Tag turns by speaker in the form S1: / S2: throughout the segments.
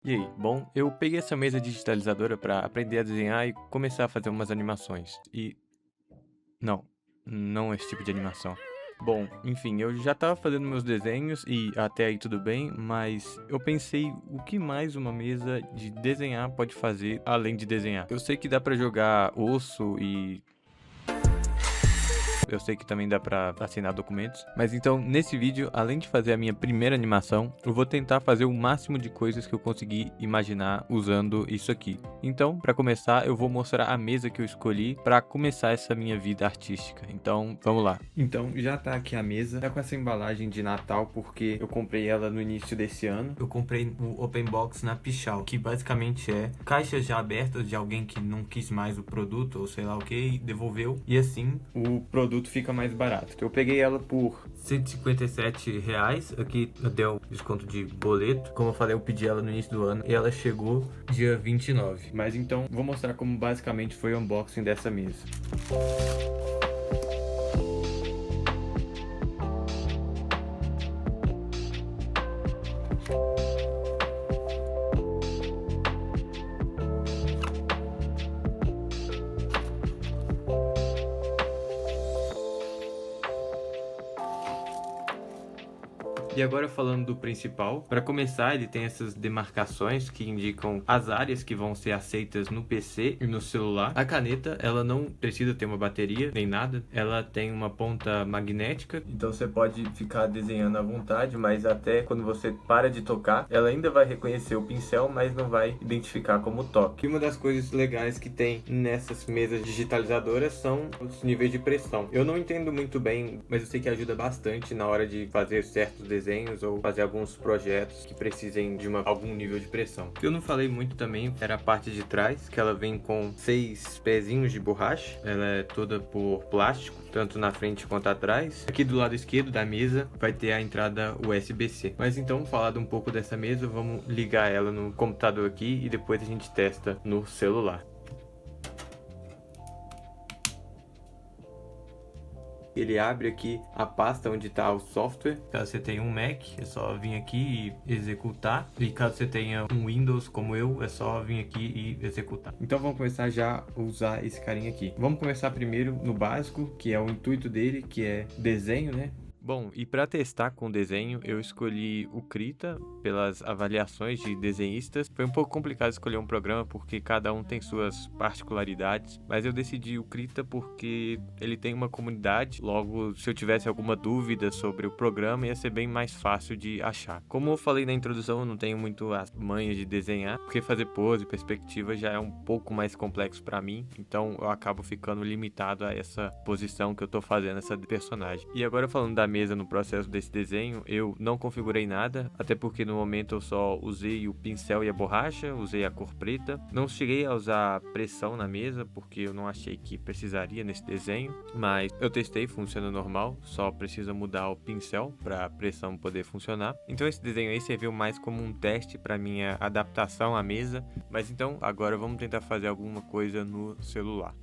S1: E aí, bom, eu peguei essa mesa digitalizadora para aprender a desenhar e começar a fazer umas animações. Não, não esse tipo de animação. Bom, enfim, eu já estava fazendo meus desenhos e até aí tudo bem, mas eu pensei o que mais uma mesa de desenhar pode fazer além de desenhar. Eu sei que dá para jogar osso e eu sei que também dá pra assinar documentos. Mas então, nesse vídeo, além de fazer a minha primeira animação, eu vou tentar fazer o máximo de coisas que eu conseguir imaginar usando isso aqui. Então, para começar, eu vou mostrar a mesa que eu escolhi para começar essa minha vida artística. Então, vamos lá. Então, já tá aqui a mesa. Tá com essa embalagem de Natal porque eu comprei ela no início desse ano. Eu comprei o Open Box na Pichau, que basicamente é caixas já abertas de alguém que não quis mais o produto ou sei lá o que e devolveu. E assim, o produto fica mais barato. Eu peguei ela por R$ 157. Aqui deu desconto de boleto. Como eu falei, eu pedi ela no início do ano e ela chegou dia 29. Mas então, vou mostrar como basicamente foi o unboxing dessa mesa. E agora falando do principal, para começar ele tem essas demarcações que indicam as áreas que vão ser aceitas no PC e no celular. A caneta, ela não precisa ter uma bateria nem nada, ela tem uma ponta magnética, então você pode ficar desenhando à vontade, mas até quando você para de tocar, ela ainda vai reconhecer o pincel, mas não vai identificar como toque. E uma das coisas legais que tem nessas mesas digitalizadoras são os níveis de pressão. Eu não entendo muito bem, mas eu sei que ajuda bastante na hora de fazer certos desenhos ou fazer alguns projetos que precisem de algum nível de pressão. O que eu não falei muito também era a parte de trás, que ela vem com 6 pezinhos de borracha. Ela é toda por plástico, tanto na frente quanto atrás. Aqui do lado esquerdo da mesa vai ter a entrada USB-C. Mas então, falado um pouco dessa mesa, vamos ligar ela no computador aqui e depois a gente testa no celular. Ele abre aqui a pasta onde está o software. Caso você tenha um Mac, é só vir aqui e executar. E caso você tenha um Windows como eu, é só vir aqui e executar. Então vamos começar já a usar esse carinha aqui. Vamos começar primeiro no básico, que é o intuito dele, que é desenho, né? Bom, e para testar com desenho, eu escolhi o Krita pelas avaliações de desenhistas. Foi um pouco complicado escolher um programa porque cada um tem suas particularidades, mas eu decidi o Krita porque ele tem uma comunidade. Logo, se eu tivesse alguma dúvida sobre o programa, ia ser bem mais fácil de achar. Como eu falei na introdução, eu não tenho muito as manhas de desenhar, porque fazer pose e perspectiva já é um pouco mais complexo para mim, então eu acabo ficando limitado a essa posição que eu tô fazendo essa personagem. E agora falando da mesa no processo desse desenho, eu não configurei nada, até porque no momento eu só usei o pincel e a borracha, usei a cor preta. Não cheguei a usar pressão na mesa, porque eu não achei que precisaria nesse desenho, mas eu testei, funciona normal, só precisa mudar o pincel para a pressão poder funcionar. Então esse desenho aí serviu mais como um teste para minha adaptação à mesa, mas então agora vamos tentar fazer alguma coisa no celular.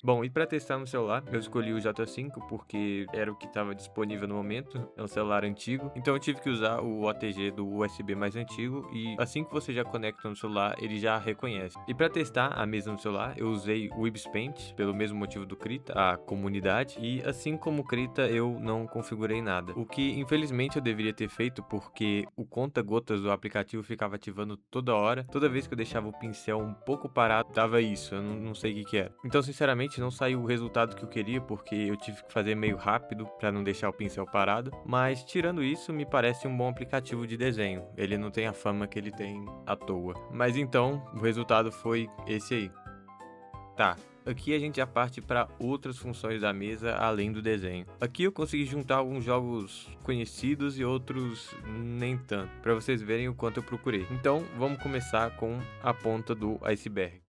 S1: Bom, e para testar no celular, eu escolhi o J5 porque era o que estava disponível no momento, é um celular antigo, então eu tive que usar o OTG do USB mais antigo e assim que você já conecta no celular, ele já reconhece. E para testar a mesa no celular, eu usei o Ibis Paint, pelo mesmo motivo do Krita, a comunidade, e assim como o Krita, eu não configurei nada. O que infelizmente eu deveria ter feito porque o conta-gotas do aplicativo ficava ativando toda hora, toda vez que eu deixava o pincel um pouco parado, dava isso, eu não sei o que era. Então, sinceramente, não saiu o resultado que eu queria, porque eu tive que fazer meio rápido para não deixar o pincel parado, mas tirando isso, me parece um bom aplicativo de desenho. Ele não tem a fama que ele tem à toa. Mas então, o resultado foi esse aí. Tá, aqui a gente já parte para outras funções da mesa além do desenho. Aqui eu consegui juntar alguns jogos conhecidos e outros nem tanto, para vocês verem o quanto eu procurei. Então, vamos começar com a ponta do iceberg.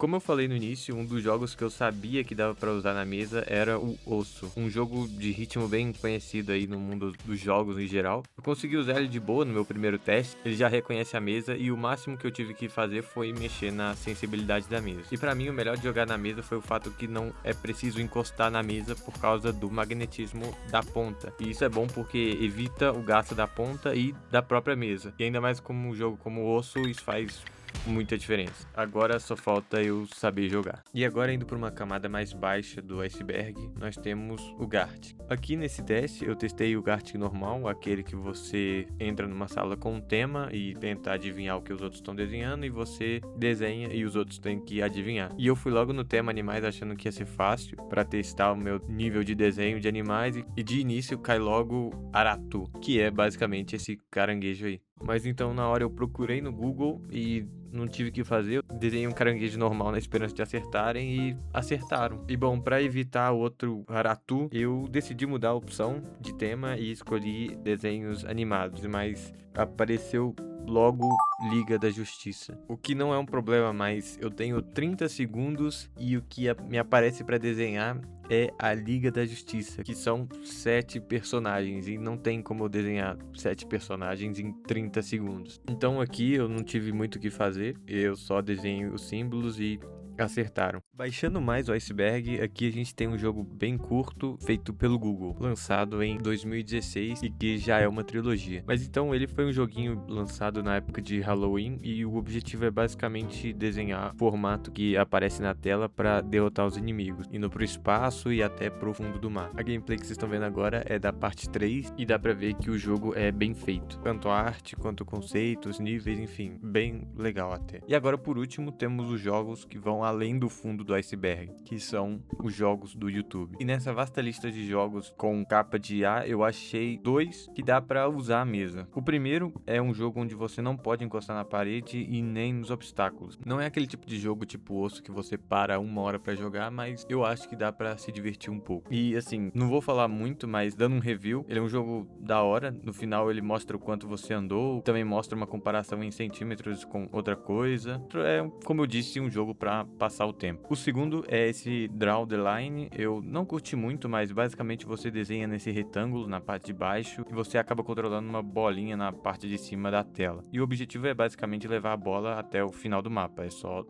S1: como eu falei no início, um dos jogos que eu sabia que dava pra usar na mesa era o Osso, um jogo de ritmo bem conhecido aí no mundo dos jogos em geral. Eu consegui usar ele de boa no meu primeiro teste, ele já reconhece a mesa e o máximo que eu tive que fazer foi mexer na sensibilidade da mesa. E pra mim o melhor de jogar na mesa foi o fato que não é preciso encostar na mesa por causa do magnetismo da ponta. E isso é bom porque evita o gasto da ponta e da própria mesa. E ainda mais como um jogo como o Osso, isso faz muita diferença. Agora só falta eu saber jogar. E agora, indo para uma camada mais baixa do iceberg, nós temos o Gartic. Aqui nesse teste eu testei o Gartic normal, aquele que você entra numa sala com um tema e tenta adivinhar o que os outros estão desenhando, e você desenha e os outros têm que adivinhar. E eu fui logo no tema animais achando que ia ser fácil para testar o meu nível de desenho de animais, e de início cai logo Aratu, que é basicamente esse caranguejo aí. Mas então na hora eu procurei no Google e não tive o que fazer, eu desenhei um caranguejo normal na esperança de acertarem e acertaram. E bom, para evitar outro Aratu, eu decidi mudar a opção de tema e escolhi desenhos animados, mas apareceu logo Liga da Justiça. O que não é um problema, mas eu tenho 30 segundos e o que me aparece para desenhar é a Liga da Justiça, que são 7 personagens e não tem como eu desenhar 7 personagens em 30 segundos. Então aqui eu não tive muito o que fazer, eu só desenho os símbolos e acertaram. Baixando mais o iceberg, aqui a gente tem um jogo bem curto feito pelo Google, lançado em 2016 e que já é uma trilogia. Mas então ele foi um joguinho lançado na época de Halloween e o objetivo é basicamente desenhar o formato que aparece na tela para derrotar os inimigos, indo pro espaço e até pro fundo do mar. A gameplay que vocês estão vendo agora é da parte 3 e dá pra ver que o jogo é bem feito, tanto a arte quanto o conceito, os níveis, enfim, bem legal até. E agora por último temos os jogos que vão além do fundo do iceberg, que são os jogos do YouTube. E nessa vasta lista de jogos com capa de IA, eu achei 2 que dá pra usar a mesa. O primeiro é um jogo onde você não pode encostar na parede e nem nos obstáculos. Não é aquele tipo de jogo tipo Osso que você para 1 hora pra jogar, mas eu acho que dá pra se divertir um pouco. E assim, não vou falar muito, mas dando um review, ele é um jogo da hora. No final ele mostra o quanto você andou, também mostra uma comparação em centímetros com outra coisa. É, como eu disse, um jogo pra passar o tempo. O segundo é esse Draw the Line. Eu não curti muito, mas basicamente você desenha nesse retângulo na parte de baixo e você acaba controlando uma bolinha na parte de cima da tela. E o objetivo é basicamente levar a bola até o final do mapa. É só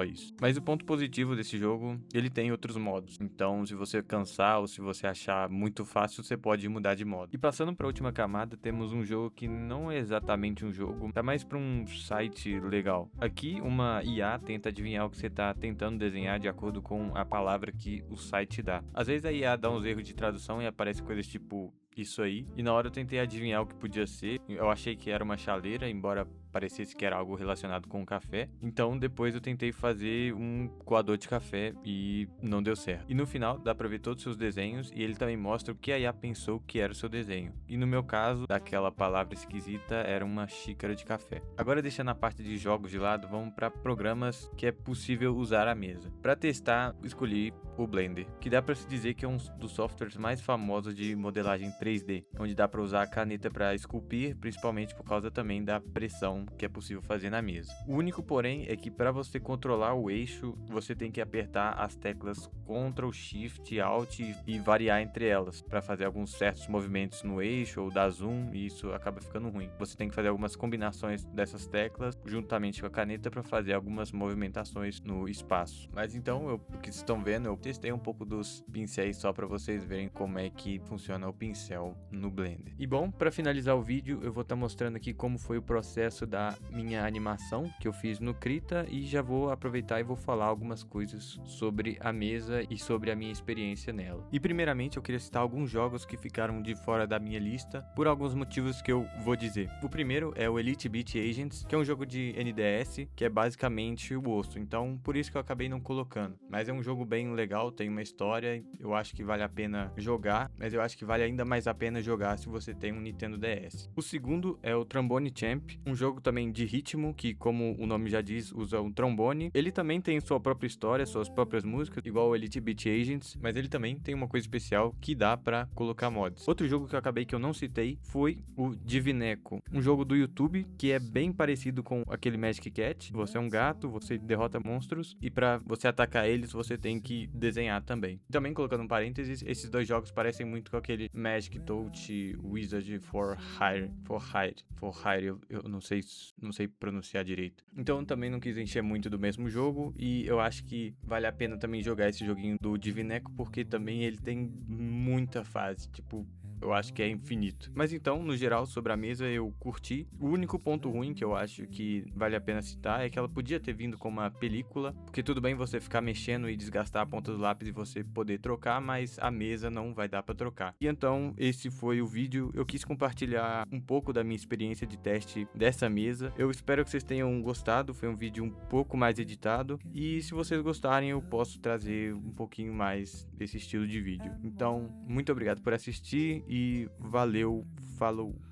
S1: isso. Mas o ponto positivo desse jogo, ele tem outros modos. Então, se você cansar ou se você achar muito fácil, você pode mudar de modo. E passando para a última camada, temos um jogo que não é exatamente um jogo, tá mais para um site legal. Aqui, uma IA tenta adivinhar o que você tá tentando desenhar de acordo com a palavra que o site dá. Às vezes a IA dá uns erros de tradução e aparece coisas tipo isso aí. E na hora eu tentei adivinhar o que podia ser. Eu achei que era uma chaleira, embora parecesse que era algo relacionado com café. Então depois eu tentei fazer um coador de café e não deu certo. E no final dá pra ver todos os seus desenhos e ele também mostra o que a IA pensou que era o seu desenho. E no meu caso, daquela palavra esquisita, era uma xícara de café. Agora, deixando a parte de jogos de lado, vamos para programas que é possível usar à mesa. Para testar, escolhi o Blender, que dá para se dizer que é um dos softwares mais famosos de modelagem 3D, onde dá para usar a caneta para esculpir, principalmente por causa também da pressão que é possível fazer na mesa. O único porém é que para você controlar o eixo, você tem que apertar as teclas Ctrl, Shift, Alt e variar entre elas, para fazer alguns certos movimentos no eixo ou dar zoom, e isso acaba ficando ruim. Você tem que fazer algumas combinações dessas teclas juntamente com a caneta para fazer algumas movimentações no espaço. Mas então, o que vocês estão vendo, eu testei um pouco dos pincéis só para vocês verem como é que funciona o pincel no Blender. E bom, para finalizar o vídeo, eu vou estar mostrando aqui como foi o processo da minha animação que eu fiz no Krita, e já vou aproveitar e vou falar algumas coisas sobre a mesa e sobre a minha experiência nela. E primeiramente eu queria citar alguns jogos que ficaram de fora da minha lista por alguns motivos que eu vou dizer. O primeiro é o Elite Beat Agents, que é um jogo de NDS, que é basicamente o Osso, então por isso que eu acabei não colocando. Mas é um jogo bem legal, tem uma história, eu acho que vale a pena jogar, mas eu acho que vale ainda mais mais a pena jogar se você tem um Nintendo DS. O segundo é o Trombone Champ, um jogo também de ritmo que, como o nome já diz, usa um trombone. Ele também tem sua própria história, suas próprias músicas, igual o Elite Beat Agents, mas ele também tem uma coisa especial que dá pra colocar mods. Outro jogo que eu acabei que eu não citei foi o Divineco, um jogo do YouTube que é bem parecido com aquele Magic Cat. Você é um gato, você derrota monstros e pra você atacar eles você tem que desenhar também. Também colocando um parênteses, esses dois jogos parecem muito com aquele Magic Touch Wizard for Hire, eu não sei pronunciar direito. Então também não quis encher muito do mesmo jogo e eu acho que vale a pena também jogar esse joguinho do Divineco porque também ele tem muita fase, tipo, eu acho que é infinito. Mas então, no geral, sobre a mesa eu curti. O único ponto ruim que eu acho que vale a pena citar é que ela podia ter vindo com uma película, porque tudo bem você ficar mexendo e desgastar a ponta do lápis e você poder trocar, mas a mesa não vai dar pra trocar. E então, esse foi o vídeo. Eu quis compartilhar um pouco da minha experiência de teste dessa mesa. Eu espero que vocês tenham gostado. Foi um vídeo um pouco mais editado. E se vocês gostarem, eu posso trazer um pouquinho mais desse estilo de vídeo. Então, muito obrigado por assistir e valeu, falou!